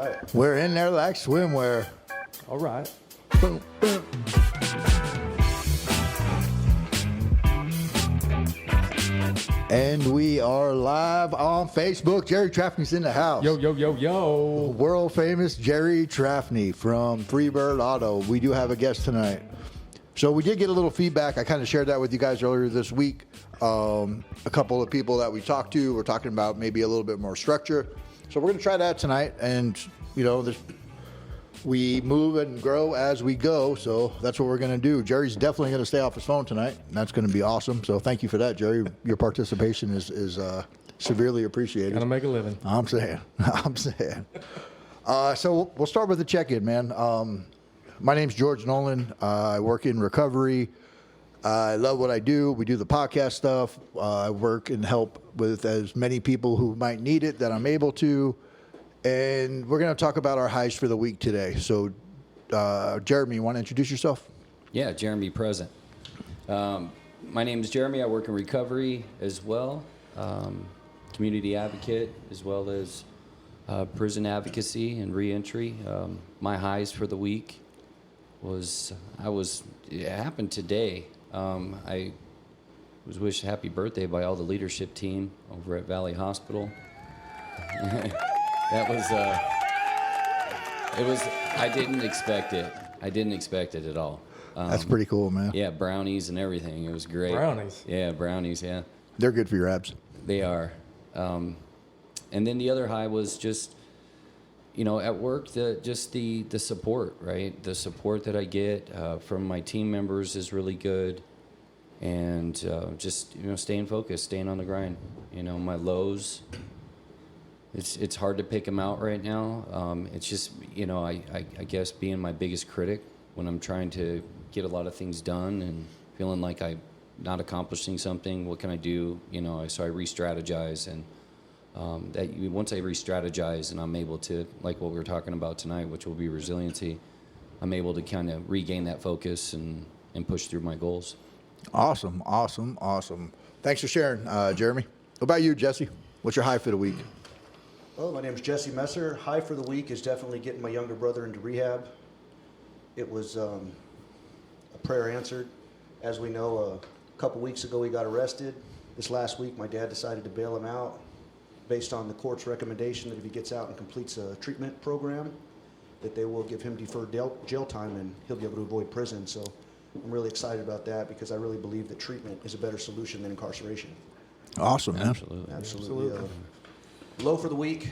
right. We're in there like swimwear. All right. Boom, boom. And we are live on Facebook. Jerry Trafney's in the house. Yo, yo, yo, yo. World famous Jerry Trafney from Freebird Auto. We do have a guest tonight. So we did get a little feedback. I kind of shared that with you guys earlier this week. A couple of people that we talked to were talking about maybe a little bit more structure. So we're going to try that tonight. And, you know, we move and grow as we go. So that's what we're going to do. Jerry's definitely going to stay off his phone tonight. And that's going to be awesome. So thank you for that, Jerry. Your participation is severely appreciated. Gotta make a living. I'm saying. So we'll start with the check-in, man. My name's George Nolan. I work in recovery. I love what I do. We do the podcast stuff. I work and help with as many people who might need it that I'm able to. And we're going to talk about our highs for the week today. So, Jeremy, you want to introduce yourself? Yeah, Jeremy present. My name is Jeremy. I work in recovery as well, community advocate, as well as prison advocacy and reentry. My highs for the week it happened today. I was wished happy birthday by all the leadership team over at Valley Hospital. That was, I didn't expect it. I didn't expect it at all. That's pretty cool, man. Yeah, brownies and everything. It was great. Brownies? Yeah, brownies, yeah. They're good for your abs. They are. And then the other high was just, you know, at work, the support, right? The support that I get from my team members is really good. And just, you know, staying focused, staying on the grind. You know, my lows, it's hard to pick them out right now. It's just, you know, I guess being my biggest critic when I'm trying to get a lot of things done and feeling like I'm not accomplishing something. What can I do? You know, so I re-strategize. And once I re-strategize and I'm able to, like what we were talking about tonight, which will be resiliency, I'm able to kind of regain that focus and push through my goals. Awesome. Thanks for sharing, Jeremy. What about you, Jesse? What's your high for the week? Well, my name is Jesse Messer. High for the week is definitely getting my younger brother into rehab. It was a prayer answered. As we know, a couple weeks ago he got arrested. This last week my dad decided to bail him out based on the court's recommendation that if he gets out and completes a treatment program, that they will give him deferred jail time and he'll be able to avoid prison. So I'm really excited about that because I really believe that treatment is a better solution than incarceration. Awesome, man. Absolutely. Low for the week,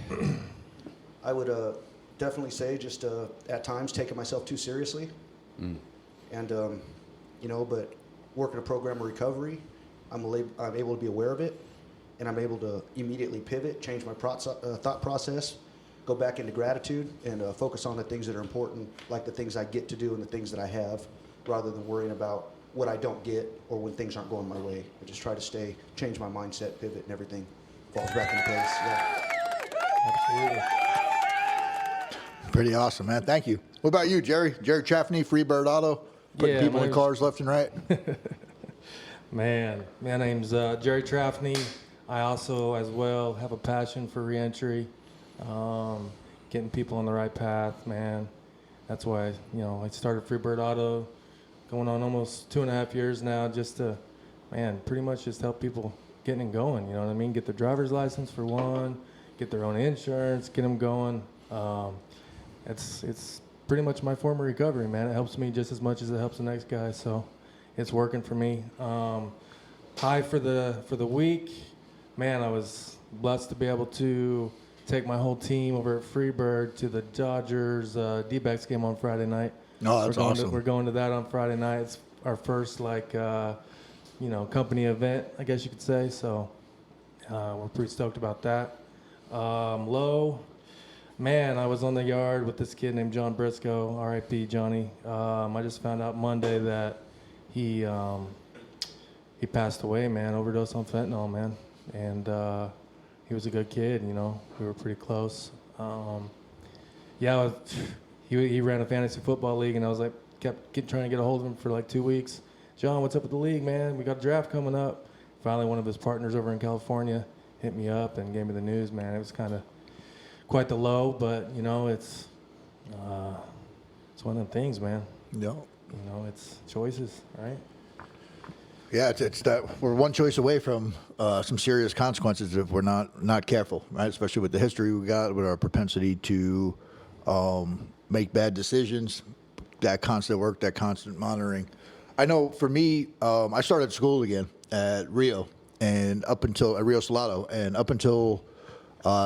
I would definitely say just at times taking myself too seriously. And, you know, but working a program of recovery, I'm able to be aware of it, and I'm able to immediately pivot, change my thought process, go back into gratitude, and focus on the things that are important, like the things I get to do and the things that I have, rather than worrying about what I don't get or when things aren't going my way. I just try to change my mindset, pivot, and everything falls back into place. Yeah. Absolutely. Pretty awesome, man. Thank you. What about you, Jerry? Jerry Trafney, Freebird Auto, putting people in cars left and right. Man, my name's Jerry Trafney. I also, as well, have a passion for reentry, getting people on the right path, man. That's why, you know, I started Freebird Auto, going on almost 2.5 years now, just to, man, pretty much just help people getting and going, you know what I mean? Get their driver's license for one, get their own insurance, get them going. It's pretty much my form of recovery, man. It helps me just as much as it helps the next guy, so it's working for me. High for the week, man, I was blessed to be able to take my whole team over at Freebird to the Dodgers D-backs game on Friday night. No, that's awesome. We're going to that on Friday night. It's our first, company event, I guess you could say. So we're pretty stoked about that. Low, man, I was on the yard with this kid named John Briscoe, R.I.P. Johnny. I just found out Monday that he passed away, man, overdose on fentanyl, man. And he was a good kid, you know. We were pretty close. He ran a fantasy football league, and I was like, kept trying to get a hold of him for like 2 weeks. John, what's up with the league, man? We got a draft coming up. Finally, one of his partners over in California hit me up and gave me the news, man. It was kind of quite the low, but you know, it's one of them things, man. No. You know, it's choices, right? Yeah, it's that we're one choice away from some serious consequences if we're not careful, right? Especially with the history we got, with our propensity to make bad decisions, that constant work, that constant monitoring. I know for me, I started school again at Rio, and up until at Rio Salado, and up until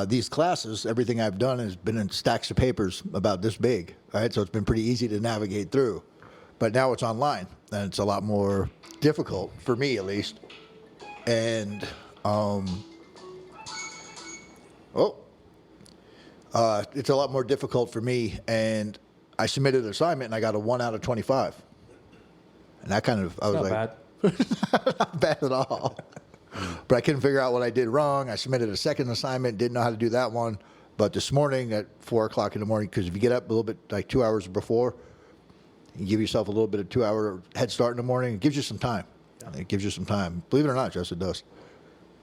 these classes, everything I've done has been in stacks of papers about this big, right? So it's been pretty easy to navigate through. But now it's online, and it's a lot more difficult for me, at least. And it's a lot more difficult for me. And I submitted an assignment, and I got a 1 out of 25. And that kind of, I was Not like, bad. not bad at all. But I couldn't figure out what I did wrong. I submitted a second assignment, didn't know how to do that one. But this morning at 4 o'clock in the morning, because if you get up a little bit, like 2 hours before, you give yourself a little bit of 2 hour head start in the morning. It gives you some time. Yeah. It gives you some time. Believe it or not, Jess, it does.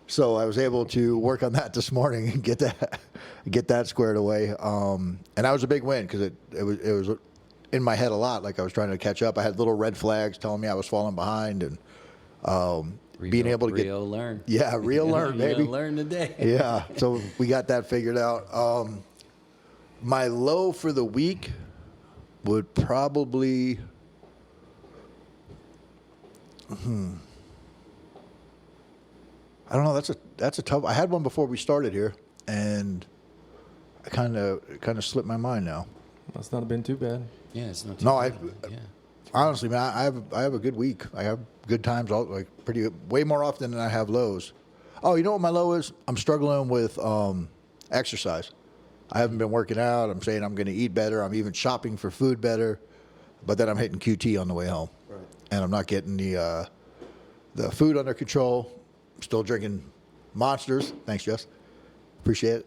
So I was able to work on that this morning and get that squared away. And that was a big win because it was in my head a lot. Like I was trying to catch up. I had little red flags telling me I was falling behind, and being able to Rio learn. Yeah, Rio learn, baby. Rio learn today. Yeah. So we got that figured out. My low for the week would probably, I don't know. That's a tough. I had one before we started here, and I kind of slipped my mind now. That's not been too bad. Yeah, it's not too No, bad. Yeah. Honestly, man, I have a good week. I have good times, way more often than I have lows. Oh, you know what my low is? I'm struggling with exercise. I haven't been working out. I'm saying I'm going to eat better. I'm even shopping for food better, but then I'm hitting QT on the way home, Right. and I'm not getting the food under control. I'm still drinking Monsters. Thanks, Jess. Appreciate it.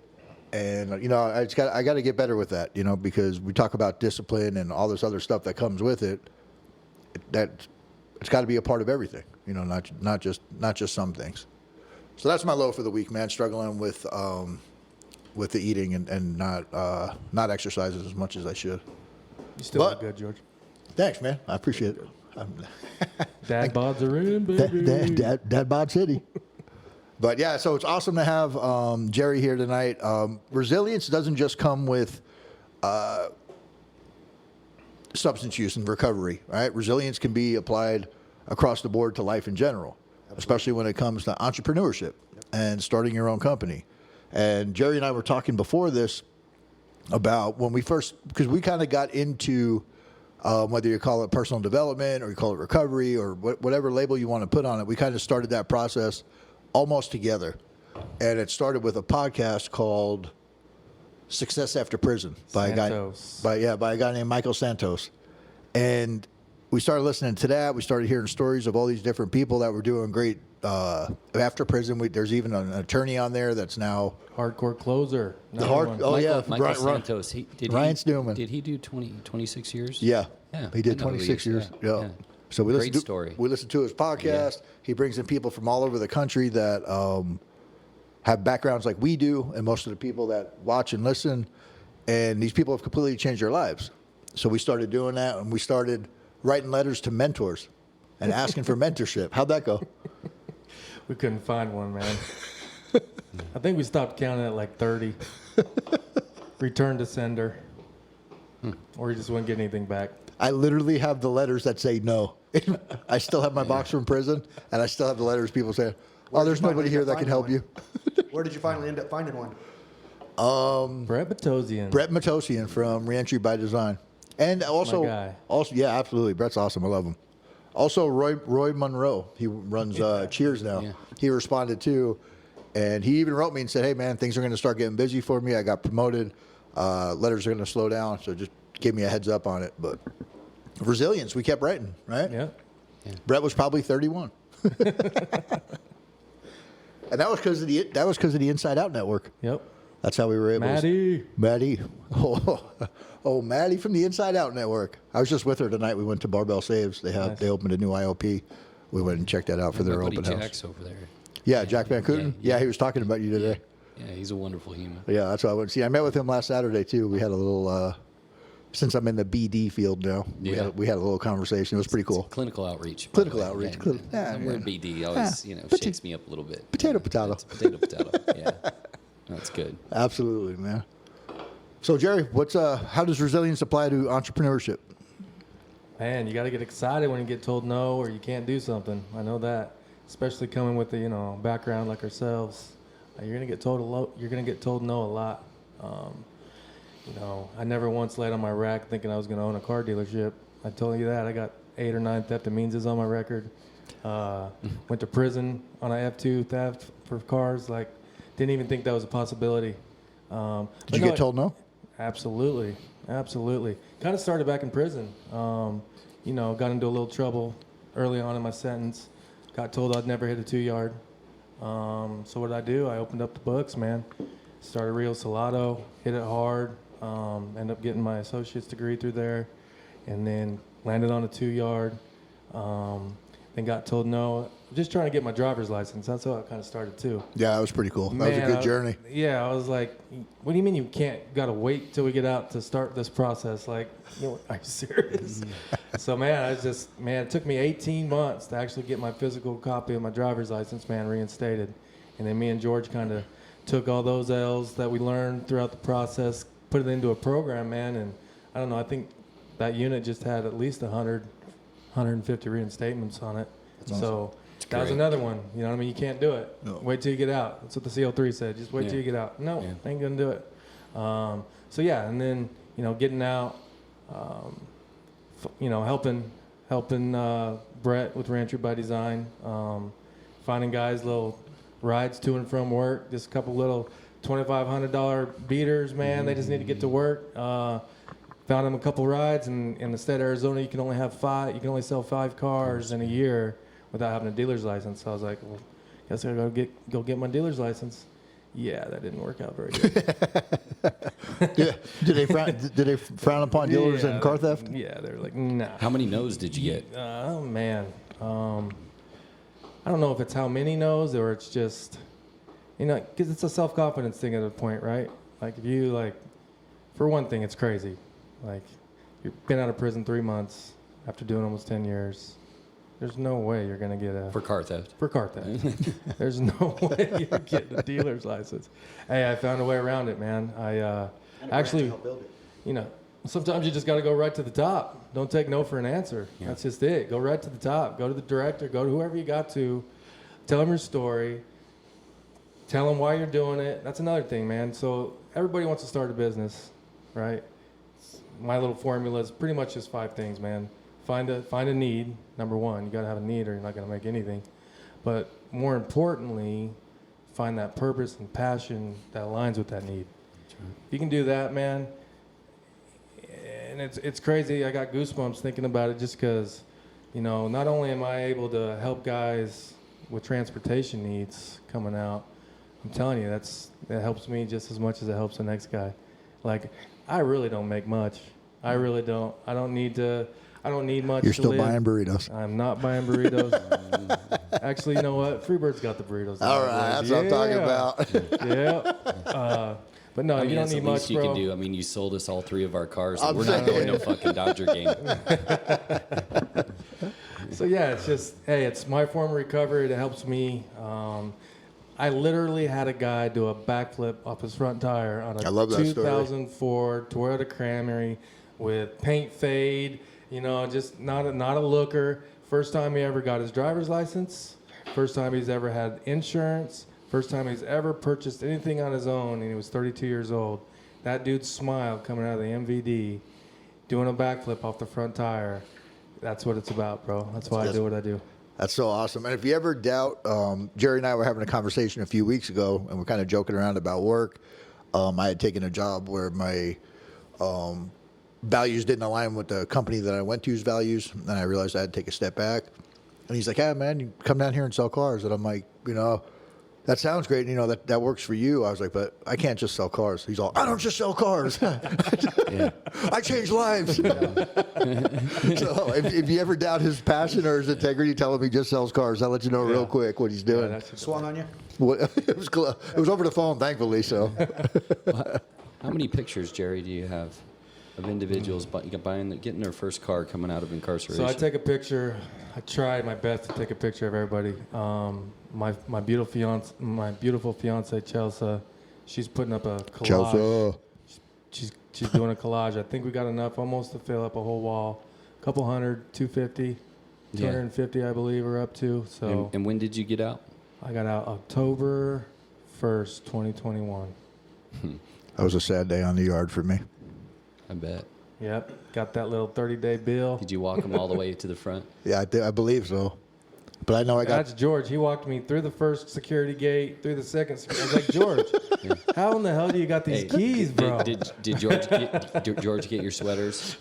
And you know, I got to get better with that. You know, because we talk about discipline and all this other stuff that comes with it. It's got to be a part of everything. You know, not just some things. So that's my low for the week, man. Struggling with the eating and not exercising as much as I should. You still look good, George. Thanks, man. I appreciate it. Dad bods are in, baby. Dad bod city. But yeah, so it's awesome to have Jerry here tonight. Resilience doesn't just come with substance use and recovery, right? Resilience can be applied across the board to life in general, especially when it comes to entrepreneurship and starting your own company. And Jerry and I were talking before this about when we first, because we kind of got into whether you call it personal development or you call it recovery or whatever label you want to put on it, we kind of started that process almost together. And it started with a podcast called Success After Prison by a guy named Michael Santos. And we started listening to that. We started hearing stories of all these different people that were doing great after prison. There's even an attorney on there that's now hardcore closer. Michael Santos. Ryan Newman. Did he do 26 years? Yeah. Yeah. He did 26 years. Yeah. So we Great story. We listened to his podcast. Yeah. He brings in people from all over the country that have backgrounds like we do, and most of the people that watch and listen. And these people have completely changed their lives. So we started doing that, and we started writing letters to mentors and asking for mentorship. How'd that go? We couldn't find one, man. I think we stopped counting at like 30. Return to sender. Or you just wouldn't get anything back. I literally have the letters that say no. I still have my box from prison, and I still have the letters people say, there's nobody here that can help you. Where did you finally end up finding one? Brett Matosian. Brett Matosian from Reentry by Design. And also, my guy. Yeah, absolutely. Brett's awesome. I love him. Also, Roy Monroe. He runs Cheers now. Yeah. He responded too, and he even wrote me and said, "Hey, man, things are going to start getting busy for me. I got promoted. Letters are going to slow down, so just give me a heads up on it." But resilience, we kept writing, right? Yeah. Brett was probably 31, and that was because of the Inside Out Network. Yep. That's how we were able. Maddie. Oh, Maddie from the Inside Out Network. I was just with her tonight. We went to Barbell Saves. They opened a new IOP. We went and checked that out for their open house. Jack's over there. Yeah, Jack Van Kooten. Yeah, he was talking about you today. Yeah, he's a wonderful human. Yeah, that's what I went to see. I met with him last Saturday too. We had a little. Since I'm in the BD field now, Yeah. we had a little conversation. It was pretty cool. Clinical outreach. by Clinical the way. outreach. Yeah, Yeah, the yeah. word BD always, shakes me up a little bit. Potato, potato. It's potato. Yeah, that's good. Absolutely, man. So, Jerry, how does resilience apply to entrepreneurship? Man, you got to get excited when you get told no or you can't do something. I know that, especially coming with the background like ourselves. You're gonna get told no a lot. I never once laid on my rack thinking I was gonna own a car dealership. I told you that. I got 8 or 9 theft of meanses on my record. Went to prison on a F2 theft for cars. Like, didn't even think that was a possibility. Did you get told no? Absolutely. Kind of started back in prison. Got into a little trouble early on in my sentence. Got told I'd never hit a 2-yard. So what did I do? I opened up the books, man. Started Rio Salado, hit it hard. Ended up getting my associate's degree through there, and then landed on a 2-yard. Then got told no. Just trying to get my driver's license. That's how it kind of started too. Yeah, that was pretty cool. That was a good journey. I was like, what do you mean you got to wait till we get out to start this process? Like, are you serious? So, man, it took me 18 months to actually get my physical copy of my driver's license, man, reinstated. And then me and George kind of took all those L's that we learned throughout the process, put it into a program, man. And I don't know, I think that unit just had at least 150 reinstatements on it. That's so awesome. that was another one. You know what I mean? You can't do it. No. Wait till you get out. That's what the CO3 said. Just wait till you get out. No, ain't gonna do it. And then getting out, helping Brett with Reentry by Design, finding guys little rides to and from work. Just a couple little $2,500 beaters, man. They just need to get to work. Found them a couple rides, and in the state of Arizona, you can only have 5. You can only sell 5 cars in a year without having a dealer's license. So I was like, well, guess I gotta go get my dealer's license. Yeah, that didn't work out very good. Did they frown upon dealers and car theft? Yeah, they were like, nah. How many no's did you get? Oh man, I don't know if it's how many no's or it's just, because it's a self-confidence thing at a point, right? Like if you for one thing, it's crazy. Like you've been out of prison 3 months after doing almost 10 years. There's no way you're gonna get For car theft. For car theft. There's no way you're getting a dealer's license. Hey, I found a way around it, man. I actually, sometimes you just got to go right to the top. Don't take no for an answer. Yeah. That's just it. Go right to the top. Go to the director. Go to whoever you got to. Tell them your story. Tell them why you're doing it. That's another thing, man. So everybody wants to start a business, right? My little formula is pretty much just 5 things, man. Find a need, number one. You got to have a need or you're not going to make anything. But more importantly, find that purpose and passion that aligns with that need. Right. If you can do that, man, and it's crazy. I got goosebumps thinking about it just because, not only am I able to help guys with transportation needs coming out, I'm telling you, that helps me just as much as it helps the next guy. Like, I really don't make much. I really don't. I don't need much. You're still buying burritos. I'm not buying burritos. Actually, you know what? Freebird's got the burritos. All right, that's what I'm talking about. Yeah. But no, you don't need much, least you bro. can do. I mean, you sold us all 3 of our cars. So we're not going to a fucking Dodger game. So yeah, it's just, hey, it's my form of recovery. It helps me. I literally had a guy do a backflip off his front tire on a 2004 Toyota Camry with paint fade. Just not a looker. First time he ever got his driver's license. First time he's ever had insurance. First time he's ever purchased anything on his own, and he was 32 years old. That dude's smile coming out of the MVD, doing a backflip off the front tire. That's what it's about, bro. That's why I do what I do. That's so awesome. And if you ever doubt, Jerry and I were having a conversation a few weeks ago, and we're kind of joking around about work. I had taken a job where my values didn't align with the company that I went to's values, and I realized I had to take a step back. And he's like, "Hey, man, you come down here and sell cars." And I'm like, That sounds great. You know, that works for you. I was like, but I can't just sell cars. He's all, I don't just sell cars. Yeah. I change lives. So if you ever doubt his passion or his integrity, tell him he just sells cars. I'll let you know real quick what he's doing. Yeah, that's Swung on you? It was over the phone, thankfully. So How many pictures, Jerry, do you have of individuals getting their first car coming out of incarceration? So I take a picture. I try my best to take a picture of everybody. My beautiful fiance Chelsea, she's putting up a collage. Chelsea. She's doing a collage. I think we got enough almost to fill up a whole wall. A couple hundred, 250, 250, I believe, we're up to. So. And when did you get out? I got out October 1st, 2021. That was a sad day on the yard for me. I bet. Yep, got that little 30-day bill. Did you walk them all the way to the front? Yeah, I believe so. But I know I got. That's George. He walked me through the first security gate, through the second. I was like, George, how in the hell do you got these keys, bro? Did George get your sweaters?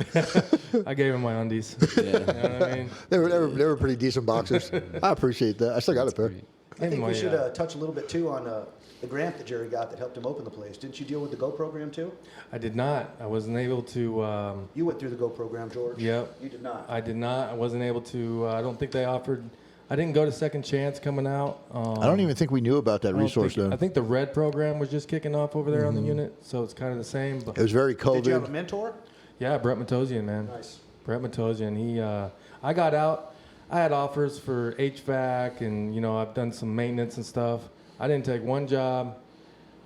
I gave him my undies. Yeah. You know what I mean? They were pretty decent boxers. I appreciate that. I still got a pair. I think my, we should touch a little bit too on the grant that Jerry got that helped him open the place. Didn't you deal with the GO program too? I did not. I wasn't able to. You went through the GO program, George. Yep. You did not. I did not. I wasn't able to. I don't think they offered. I didn't go to Second Chance coming out. I don't even think we knew about that resource then. I think the Red program was just kicking off over there on the unit, so it's kind of the same. But It was very COVID. Did you have a mentor? yeah, Brett Matosian, man. Nice. Brett Matosian. He, I got out. I had offers for HVAC, and I've done some maintenance and stuff. I didn't take one job.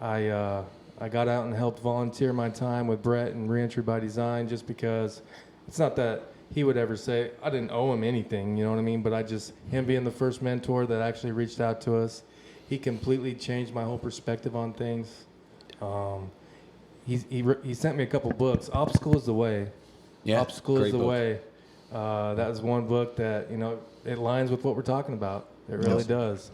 I got out and helped volunteer my time with Brett and Reentry by Design, just because it's not that he would ever say I didn't owe him anything, you know what I mean? But him being the first mentor that actually reached out to us, he completely changed my whole perspective on things. He sent me a couple books. Obstacle is the Way. Yeah, Obstacle is great the book. Way. That is one book that it lines with what we're talking about. It really does.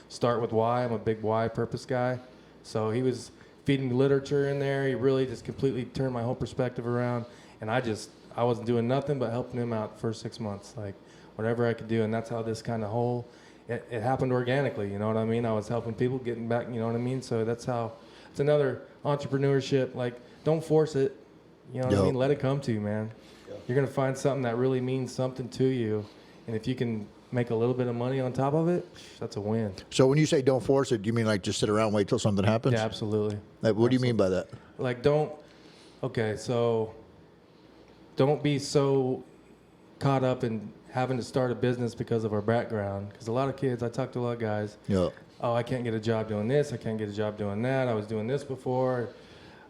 Start with why. I'm a big why purpose guy. So he was feeding literature in there. He really just completely turned my whole perspective around, and I wasn't doing nothing but helping him out for 6 months, like whatever I could do. And that's how this kind of it happened organically, you know what I mean? I was helping people getting back, you know what I mean? So that's how, it's another entrepreneurship, like don't force it, you know what I mean? Let it come to you, man. You're going to find something that really means something to you. And if you can make a little bit of money on top of it, that's a win. So when you say don't force it, do you mean like just sit around and wait till something happens? Yeah, absolutely. Like, what do you mean by that? Like don't be so caught up in having to start a business because of our background. Because a lot of kids, I talk to a lot of guys, Yeah. oh, I can't get a job doing this, I can't get a job doing that, I was doing this before,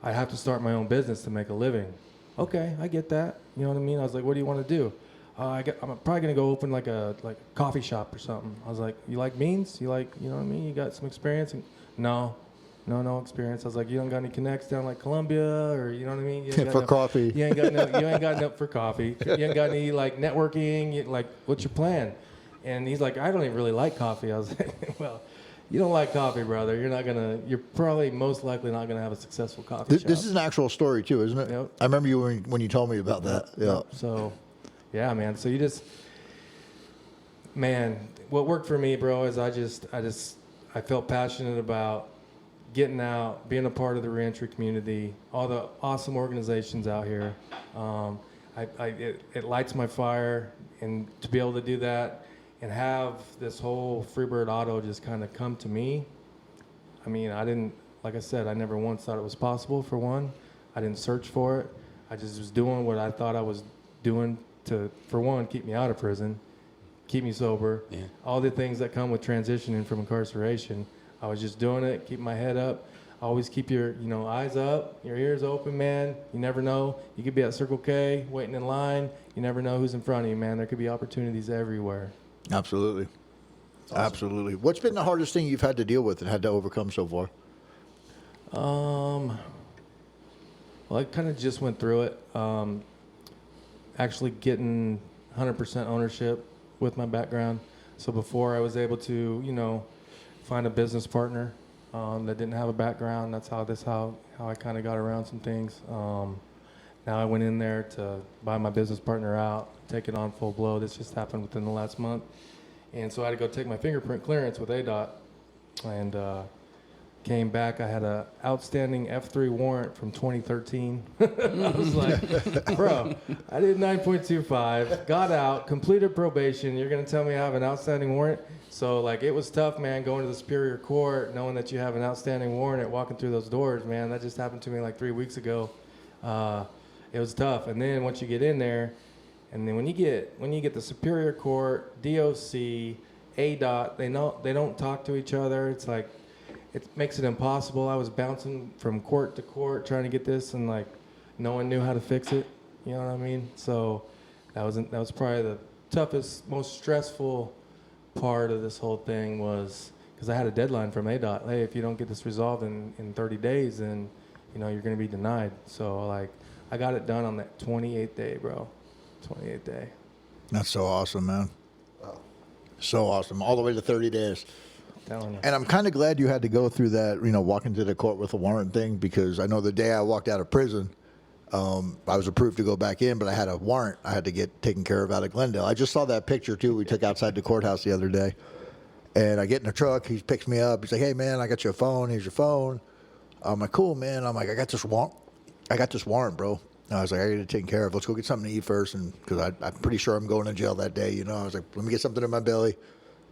I have to start my own business to make a living. Okay, I get that, you know what I mean? I was like, what do you want to do? I'm probably going to go open like a coffee shop or something. I was like, you like beans? You like, you know what I mean? You got some experience? And, no experience. I was like, you don't got any connects down like Columbia, or you know what I mean? You ain't got For coffee. You ain't got no for coffee. You ain't got any like networking. Like, what's your plan? And he's like, I don't even really like coffee. I was like, well, you don't like coffee, brother. You're probably most likely not gonna have a successful coffee shop. This is an actual story too, isn't it? Yep. I remember you when you told me about that. Yeah. So, yeah, man. So what worked for me, bro, is I felt passionate about getting out, being a part of the reentry community, all the awesome organizations out here. It lights my fire, and to be able to do that and have this whole Freebird Auto just kind of come to me. I mean, like I said, I never once thought it was possible, for one. I didn't search for it. I just was doing what I thought I was doing to, for one, keep me out of prison, keep me sober, all the things that come with transitioning from incarceration. I was just doing it, keep my head up. Always keep your eyes up, your ears open, man. You never know. You could be at Circle K waiting in line. You never know who's in front of you, man. There could be opportunities everywhere. Absolutely. Awesome. Absolutely. What's been the hardest thing you've had to deal with and had to overcome so far? Well, I kind of just went through it. Actually getting 100% ownership with my background. So before I was able to, find a business partner that didn't have a background. That's how I kind of got around some things. Now I went in there to buy my business partner out, take it on full blow. This just happened within the last month. And so I had to go take my fingerprint clearance with ADOT. and came back. I had a outstanding F3 warrant from 2013. I was like, bro, I did 9.25, got out, completed probation. You're gonna tell me I have an outstanding warrant? So like, it was tough, man, going to the Superior Court, knowing that you have an outstanding warrant and walking through those doors, man. That just happened to me like 3 weeks ago. It was tough. And then once you get in there, and then when you get the Superior Court, DOC, ADOT, they don't talk to each other. It's like, it makes it impossible. I was bouncing from court to court trying to get this, and like, no one knew how to fix it. You know what I mean? So that was probably the toughest, most stressful part of this whole thing, was because I had a deadline from ADOT. Hey, if you don't get this resolved in 30 days, then you're going to be denied. So like, I got it done on that 28th day, bro. 28th day. That's so awesome, man. Wow. So awesome. All the way to 30 days. Telling you. And I'm kind of glad you had to go through that, walking to the court with a warrant thing, because I know the day I walked out of prison, I was approved to go back in, but I had a warrant I had to get taken care of out of Glendale. I just saw that picture, too, we took outside the courthouse the other day. And I get in the truck. He picks me up. He's like, hey, man, I got your phone. Here's your phone. I'm like, cool, man. I'm like, I got this warrant, bro. And I was like, I got to take care of. Let's go get something to eat first, and because I'm pretty sure I'm going to jail that day. I was like, let me get something in my belly,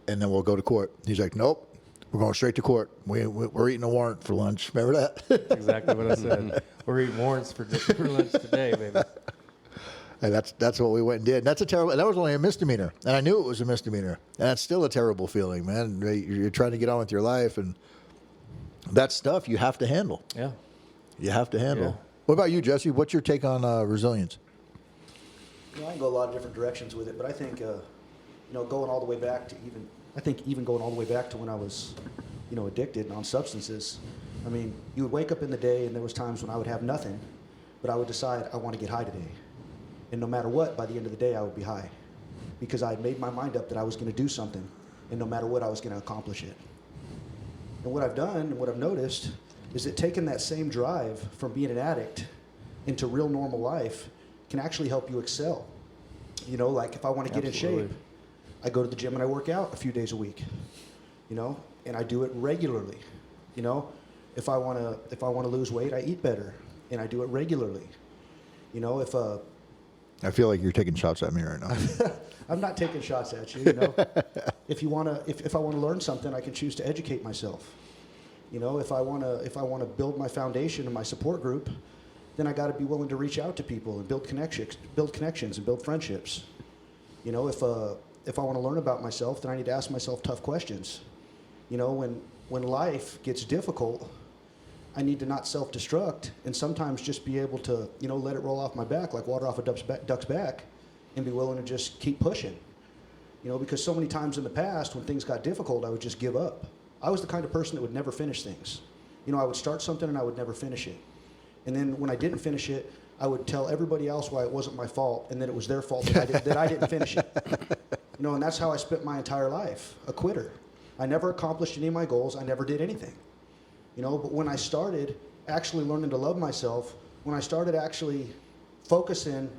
and then we'll go to court. He's like, nope. We're going straight to court. We're eating a warrant for lunch. Remember that? That's exactly what I said. We're eating warrants for lunch today, baby. And that's what we went and did. And that was only a misdemeanor. And I knew it was a misdemeanor. And that's still a terrible feeling, man. You're trying to get on with your life, and that stuff you have to handle. Yeah. You have to handle. Yeah. What about you, Jesse? What's your take on resilience? I can go a lot of different directions with it, but I think, going all the way back to even going all the way back to when I was, addicted on substances. I mean, you would wake up in the day, and there was times when I would have nothing, but I would decide I want to get high today. And no matter what, by the end of the day, I would be high, because I had made my mind up that I was going to do something, and no matter what, I was going to accomplish it. And what I've done and what I've noticed is that taking that same drive from being an addict into real normal life can actually help you excel. Like if I want to get Absolutely. in shape, I go to the gym and I work out a few days a week, and I do it regularly. If I want to lose weight, I eat better, and I do it regularly. I feel like you're taking shots at me right now. I'm not taking shots at you. If I want to learn something, I can choose to educate myself. If I want to build my foundation and my support group, then I got to be willing to reach out to people and build connections and build friendships. If I want to learn about myself, then I need to ask myself tough questions. When life gets difficult, I need to not self-destruct and sometimes just be able to, let it roll off my back like water off a duck's back, and be willing to just keep pushing. Because so many times in the past when things got difficult, I would just give up. I was the kind of person that would never finish things. I would start something and I would never finish it. And then when I didn't finish it, I would tell everybody else why it wasn't my fault, and that it was their fault that I didn't finish it. And that's how I spent my entire life, a quitter. I never accomplished any of my goals. I never did anything. But when I started actually learning to love myself, when I started actually focusing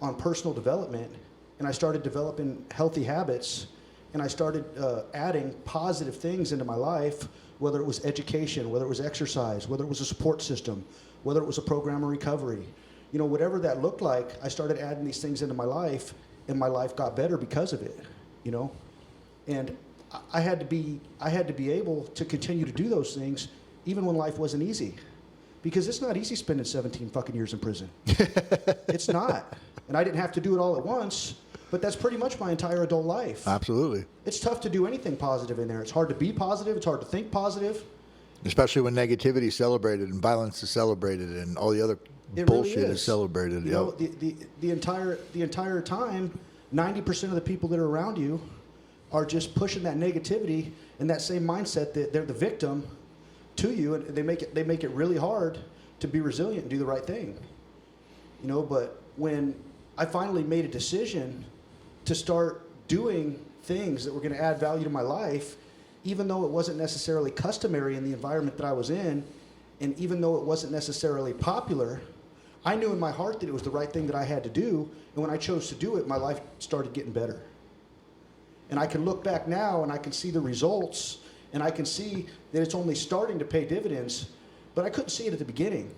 on personal development, and I started developing healthy habits, and I started adding positive things into my life, whether it was education, whether it was exercise, whether it was a support system, whether it was a program of recovery, whatever that looked like, I started adding these things into my life, and my life got better because of it, And I had to be able to continue to do those things even when life wasn't easy, because it's not easy spending 17 fucking years in prison. It's not. And I didn't have to do it all at once, but that's pretty much my entire adult life. Absolutely. It's tough to do anything positive in there. It's hard to be positive. It's hard to think positive. Especially when negativity is celebrated and violence is celebrated and all the other bullshit really is celebrated. The entire time, 90% of the people that are around you are just pushing that negativity and that same mindset that they're the victim to you, and they make it really hard to be resilient and do the right thing. But when I finally made a decision to start doing things that were going to add value to my life, even though it wasn't necessarily customary in the environment that I was in, and even though it wasn't necessarily popular, I knew in my heart that it was the right thing that I had to do, and when I chose to do it, my life started getting better. And I can look back now and I can see the results, And I can see that it's only starting to pay dividends, but I couldn't see it at the beginning.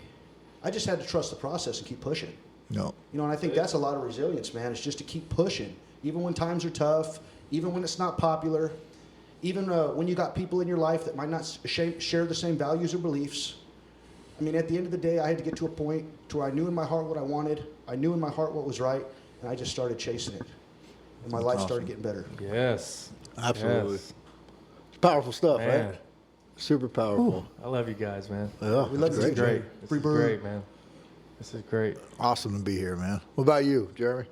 I just had to trust the process and keep pushing. No. You know, and I think that's a lot of resilience, man. It's just to keep pushing, even when times are tough, even when it's not popular, even when you got people in your life that might not share the same values or beliefs. I mean, at the end of the day, I had to get to a point to where I knew in my heart what I wanted. I knew in my heart what was right, and I just started chasing it. And my life started getting better. Yes. Absolutely. Yes. It's powerful stuff, Man. right? Super powerful. I love you guys, man. Yeah, We love it's you This too, is great. great. This Free is bird. great, man. This is great. Awesome to be here, man. What about you, Jeremy?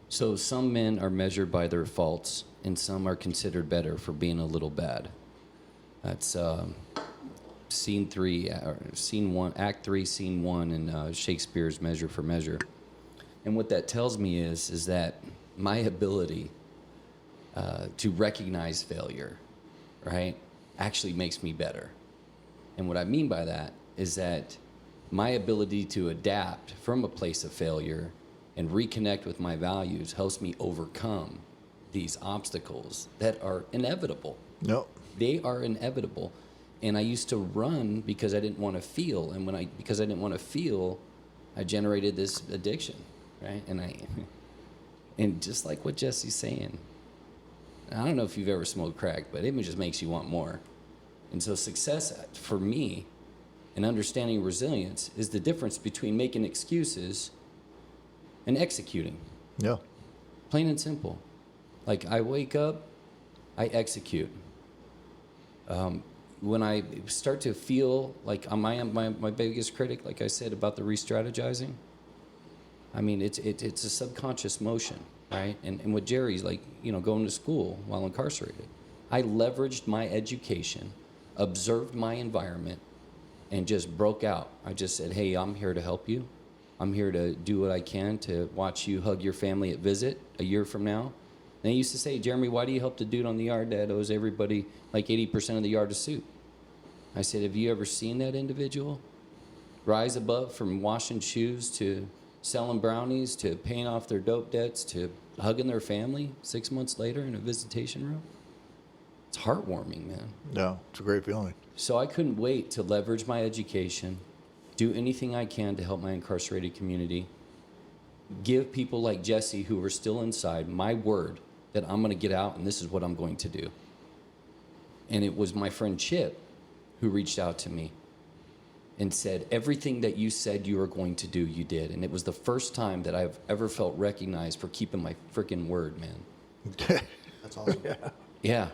So some men are measured by their faults, and some are considered better for being a little bad. That's scene 3, or scene 1, act 3, scene 1 in Shakespeare's Measure for Measure. And what that tells me is that my ability to recognize failure, right, actually makes me better. And what I mean by that is that my ability to adapt from a place of failure and reconnect with my values helps me overcome these obstacles that are inevitable. No. They are inevitable. And I used to run because I didn't want to feel. And because I didn't want to feel, I generated this addiction, right? And just like what Jesse's saying, I don't know if you've ever smoked crack, but it just makes you want more. And so success for me and understanding resilience is the difference between making excuses and executing. Yeah. Plain and simple. Like I wake up, I execute. When I start to feel like I'm my biggest critic, like I said about the re-strategizing, I mean, it's a subconscious motion, right? And with Jerry's, like, you know, going to school while incarcerated, I leveraged my education, observed my environment, and just broke out. I just said, hey, I'm here to help you. I'm here to do what I can to watch you hug your family at Visit a year from now. And they used to say, Jeremy, why do you help the dude on the yard that owes everybody like 80% of the yard a suit? I said, have you ever seen that individual rise above from washing shoes to selling brownies to paying off their dope debts to hugging their family 6 months later in a visitation room? It's heartwarming, man. No, it's a great feeling. So I couldn't wait to leverage my education, do anything I can to help my incarcerated community, give people like Jesse who are still inside my word that I'm going to get out and this is what I'm going to do. And it was my friend Chip who reached out to me and said, everything that you said you were going to do, you did. And it was the first time that I've ever felt recognized for keeping my freaking word, man. That's awesome. Yeah.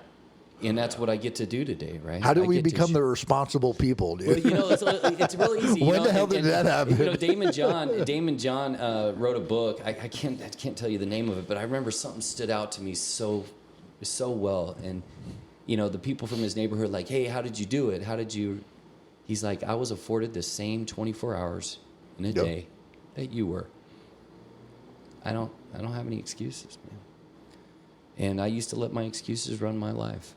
And that's what I get to do today, right? How do I we get to become the responsible people, dude? Well, you know, it's really easy. When the hell did that happen? You know, Damon John wrote a book. I can't tell you the name of it, but I remember something stood out to me so well. And you know, the people from his neighborhood, like, hey, how did you do it? How did you? He's like, I was afforded the same 24 hours in a day that you were. I don't have any excuses, man. And I used to let my excuses run my life.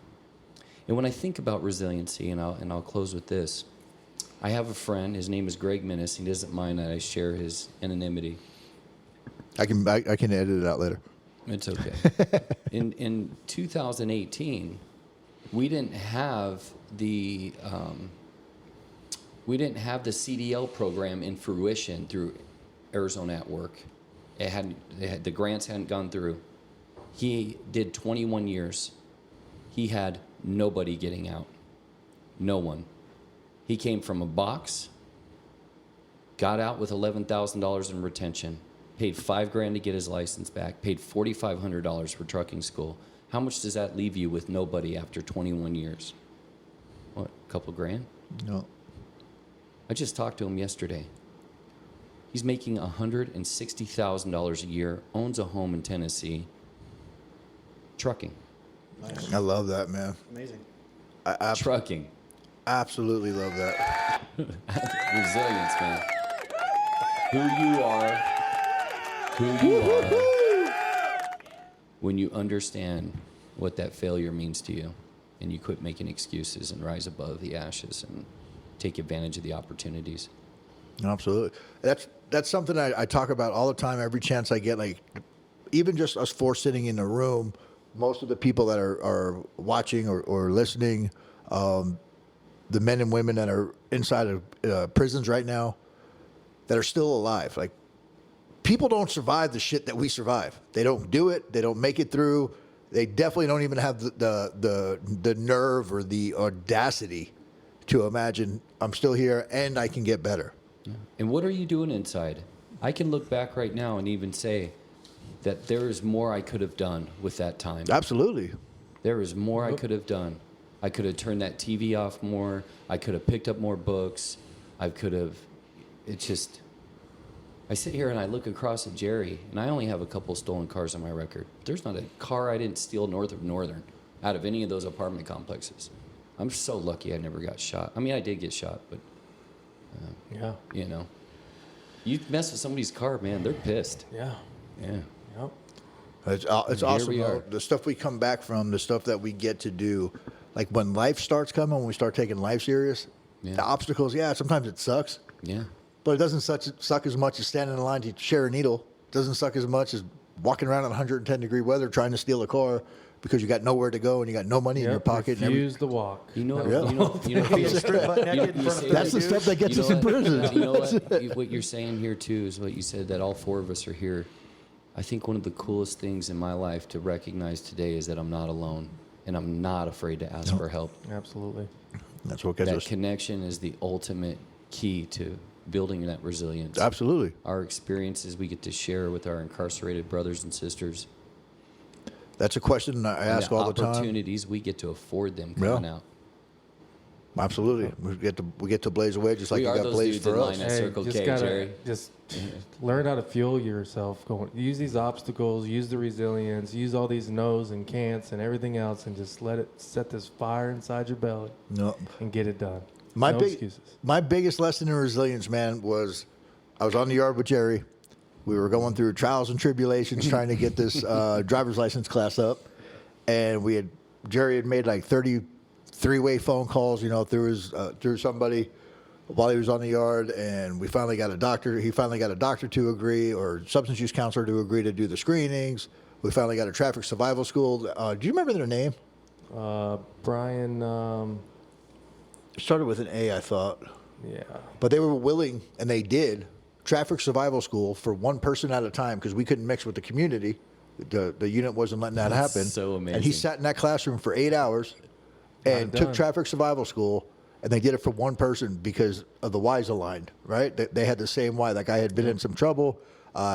And when I think about resiliency, and I'll close with this, I have a friend. His name is Greg Minnis. He doesn't mind that I share his anonymity. I can edit it out later. It's okay. In 2018, we didn't have the CDL program in fruition through Arizona at Work. The grants hadn't gone through. He did 21 years. He had nobody getting out. No one. He came from a box, got out with $11,000 in retention, paid $5,000 to get his license back, paid $4,500 for trucking school. How much does that leave you with nobody after 21 years? What, a couple grand? No. I just talked to him yesterday. He's making $160,000 a year, owns a home in Tennessee, trucking. Nice. I love that, man. Amazing. I Trucking. absolutely love that. Resilience, man. Who you are, when you understand what that failure means to you, and you quit making excuses and rise above the ashes and take advantage of the opportunities. Absolutely. That's something I talk about all the time, every chance I get. Like, even just us four sitting in a room, most of the people that are watching or listening, the men and women that are inside of prisons right now that are still alive. Like, people don't survive the shit that we survive. They don't do it. They don't make it through. They definitely don't even have the nerve or the audacity to imagine I'm still here and I can get better. Yeah. And what are you doing inside? I can look back right now and even say that there is more I could have done with that time. Absolutely. There is more I could have done. I could have turned that TV off more. I could have picked up more books. I could have, it's just, I sit here and I look across at Jerry, and I only have a couple stolen cars on my record. There's not a car I didn't steal north of Northern out of any of those apartment complexes. I'm so lucky I never got shot. I mean, I did get shot, but, Yeah. you know. You mess with somebody's car, man, they're pissed. Yeah. Yeah. Yep. It's Here awesome, we though. are. The stuff we come back from, the stuff that we get to do. Like, when life starts coming, when we start taking life serious, Yeah. the obstacles, sometimes it sucks. Yeah. But it doesn't suck as much as standing in line to share a needle. It doesn't suck as much as walking around in 110-degree weather trying to steal a car because you got nowhere to go and you got no money in your pocket. Refuse to walk. You know, Yeah. you know, Being strip butt naked in front of That's the 30 stuff that gets us in prison. You know what? What you're saying here too is what you said, that all four of us are here. I think one of the coolest things in my life to recognize today is that I'm not alone, and I'm not afraid to ask for help. Absolutely. That's what gets That us. connection is the ultimate key to building that resilience. Absolutely. Our experiences we get to share with our incarcerated brothers and sisters. That's a question I ask and all the time. opportunities we get to afford them coming out. Absolutely. We get to blaze away just like We you are got those blazed dudes in for line us. at Circle K, Jerry. Just learn how to fuel yourself. Use these obstacles, use the resilience, use all these no's and can'ts and everything else, and just let it set this fire inside your belly No. and get it done. My no excuses. My biggest lesson in resilience, man, was I was on the yard with Jerry. We were going through trials and tribulations trying to get this driver's license class up, and Jerry had made like 33-way phone calls, through somebody while he was on the yard, and we finally got a doctor. He finally got a doctor to agree, or substance use counselor to agree to do the screenings. We finally got a traffic survival school. Do you remember their name? Brian. It started with an A, I thought. Yeah. But they were willing, and they did, traffic survival school for one person at a time because we couldn't mix with the community. The unit wasn't letting that That's happen. so amazing. And he sat in that classroom for 8 hours and Got it took done. traffic survival school, and they did it for one person because of the Y's aligned, right? They had the same Y. That guy had been in some trouble.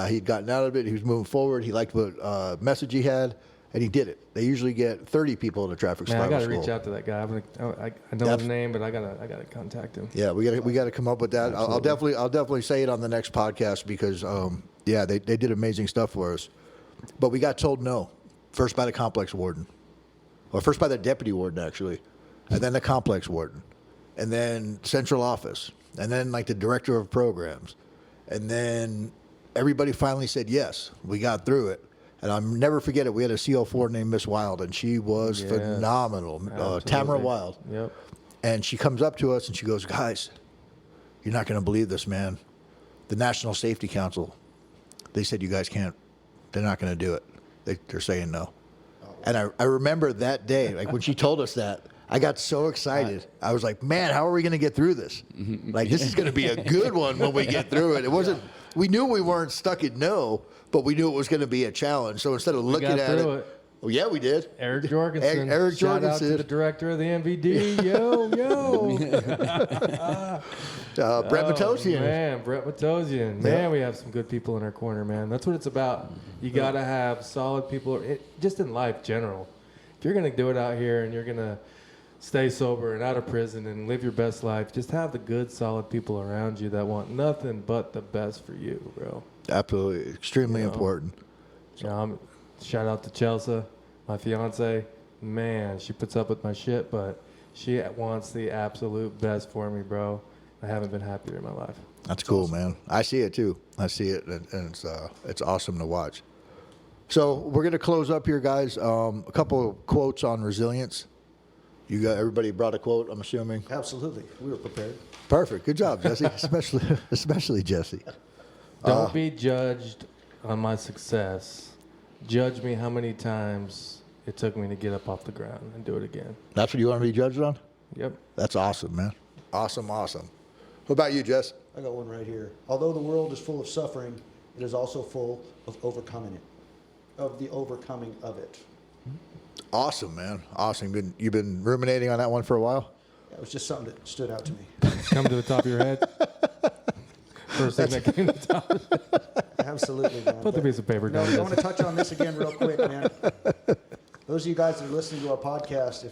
He'd gotten out of it. He was moving forward. He liked what message he had, and he did it. They usually get 30 people in a traffic Man, I survival got to school. reach out to that guy. I know his name, but I gotta contact him. Yeah, we got to come up with that. I'll definitely say it on the next podcast because they did amazing stuff for us, but we got told no, first by the complex warden, or first by the deputy warden actually, and then the complex warden, and then central office, and then like the director of programs, and then everybody finally said yes. We got through it. And I'll never forget it. We had a CO4 named Miss Wild, and she was Yes, phenomenal. Tamara absolutely. Wild. Yep. And she comes up to us and she goes, "Guys, you're not going to believe this, man. The National Safety Council, they said you guys can't, they're not going to do it. They're saying no." And I remember that day, like when she told us that, I got so excited. I was like, man, how are we going to get through this? Like, this is going to be a good one when we get through it. It wasn't, we knew we weren't stuck at no, but we knew it was going to be a challenge. So instead of looking got at it, through it. well, yeah, we did. Eric Jorgensen. Eric Shout out to Jorgensen. the director of the MVD. Yo. Brett Matosian. Man, Brett Matosian. Man, we have some good people in our corner, man. That's what it's about. You got to have solid people, just in life general. If you're going to do it out here and you're going to stay sober and out of prison and live your best life, just have the good, solid people around you that want nothing but the best for you, bro. Absolutely. Extremely important. Shout out to Chelsea, my fiance. Man, she puts up with my shit, but she wants the absolute best for me, bro. I haven't been happier in my life. That's cool, man. I see it too. I see it, and it's awesome to watch. So we're gonna close up here, guys. A couple of quotes on resilience. Everybody brought a quote, I'm assuming. Absolutely. We were prepared. Perfect. Good job, Jesse. especially Jesse. Don't be judged on my success. Judge me how many times it took me to get up off the ground and do it again. That's what you want to be judged on? Yep. That's awesome, man. Awesome, awesome. What about you, Jess? I got one right here. Although the world is full of suffering, it is also full of overcoming it, of the overcoming of it. Awesome, man. Awesome. You've been ruminating on that one for a while? That was just something that stood out to me. Come to the top of your head. First thing that came to the top. Absolutely, man. Put the piece of paper No, down. I want to touch on this again real quick, man. Those of you guys that are listening to our podcast,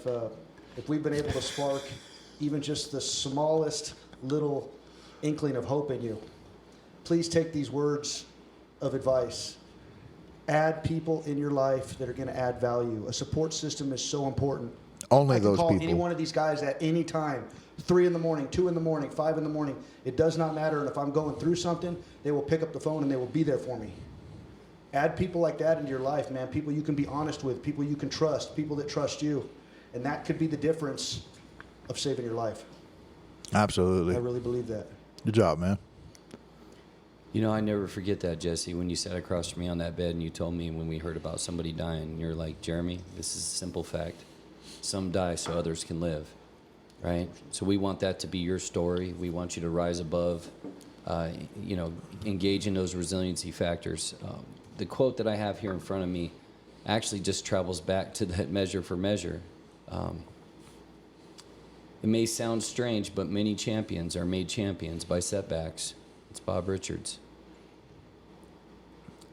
if we've been able to spark even just the smallest little inkling of hope in you, please take these words of advice. Add people in your life that are going to add value. A support system is so important. Only I can those call people. any one of these guys at any time. 3 in the morning, 2 in the morning, 5 in the morning. It does not matter. And if I'm going through something, they will pick up the phone and they will be there for me. Add people like that into your life, man. People you can be honest with, people you can trust, people that trust you. And that could be the difference of saving your life. Absolutely. I really believe that. Good job, man. You know, I never forget that, Jesse, when you sat across from me on that bed and you told me when we heard about somebody dying, you're like, Jeremy, this is a simple fact. Some die so others can live, right? So we want that to be your story. We want you to rise above, engage in those resiliency factors. The quote that I have here in front of me actually just travels back to that measure for measure. It may sound strange, but many champions are made champions by setbacks. It's Bob Richards.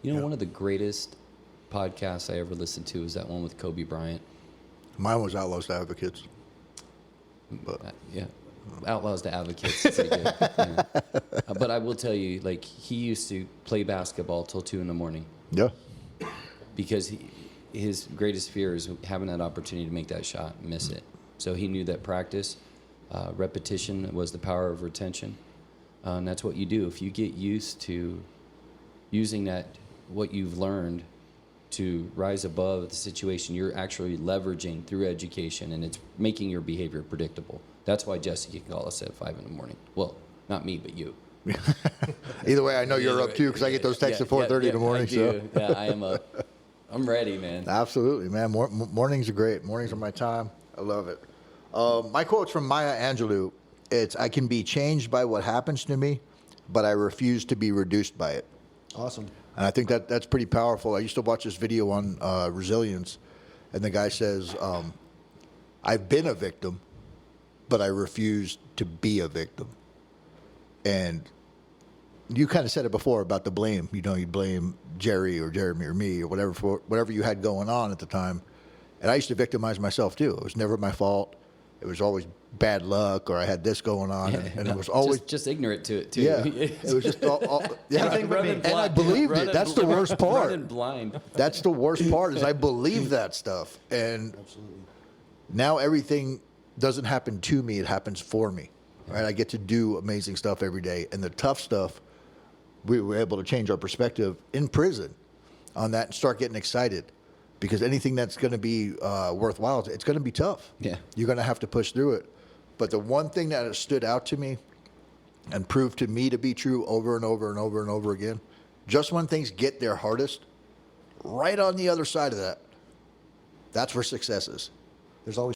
You know, one of the greatest podcasts I ever listened to was that one with Kobe Bryant. Mine was Outlaws to Advocates. But Yeah, Outlaws to Advocates. It's pretty good. Yeah. But I will tell you, like, he used to play basketball till 2 in the morning yeah. because his greatest fear is having that opportunity to make that shot and miss it. So he knew that practice, repetition was the power of retention. And that's what you do. If you get used to using that, what you've learned to rise above the situation, you're actually leveraging through education, and it's making your behavior predictable. That's why Jesse can call us at 5 in the morning. Well, not me, but you. Either way, I know you're up too because I get those texts at 4:30 in the morning. I do. So. Yeah, I am up. I'm ready, man. Absolutely, man. Mornings are great. Mornings are my time. I love it. My quote's from Maya Angelou. It's, I can be changed by what happens to me, but I refuse to be reduced by it. Awesome. And I think that's pretty powerful. I used to watch this video on resilience, and the guy says, I've been a victim, but I refuse to be a victim. And you kind of said it before about the blame. You know, you blame Jerry or Jeremy or me or whatever for whatever you had going on at the time. And I used to victimize myself too. It was never my fault. It was always bad luck, or I had this going on, and it was always just ignorant to it too. Yeah, it was just yeah. And I believed it. That's the worst part. Running blind. That's the worst part is I believe that stuff, and Absolutely. now everything doesn't happen to me; it happens for me. Right? I get to do amazing stuff every day, and the tough stuff, we were able to change our perspective in prison on that and start getting excited. Because anything that's going to be worthwhile, it's going to be tough. Yeah. You're going to have to push through it. But the one thing that has stood out to me and proved to me to be true over and over and over and over again, just when things get their hardest, right on the other side of that, that's where success is. There's always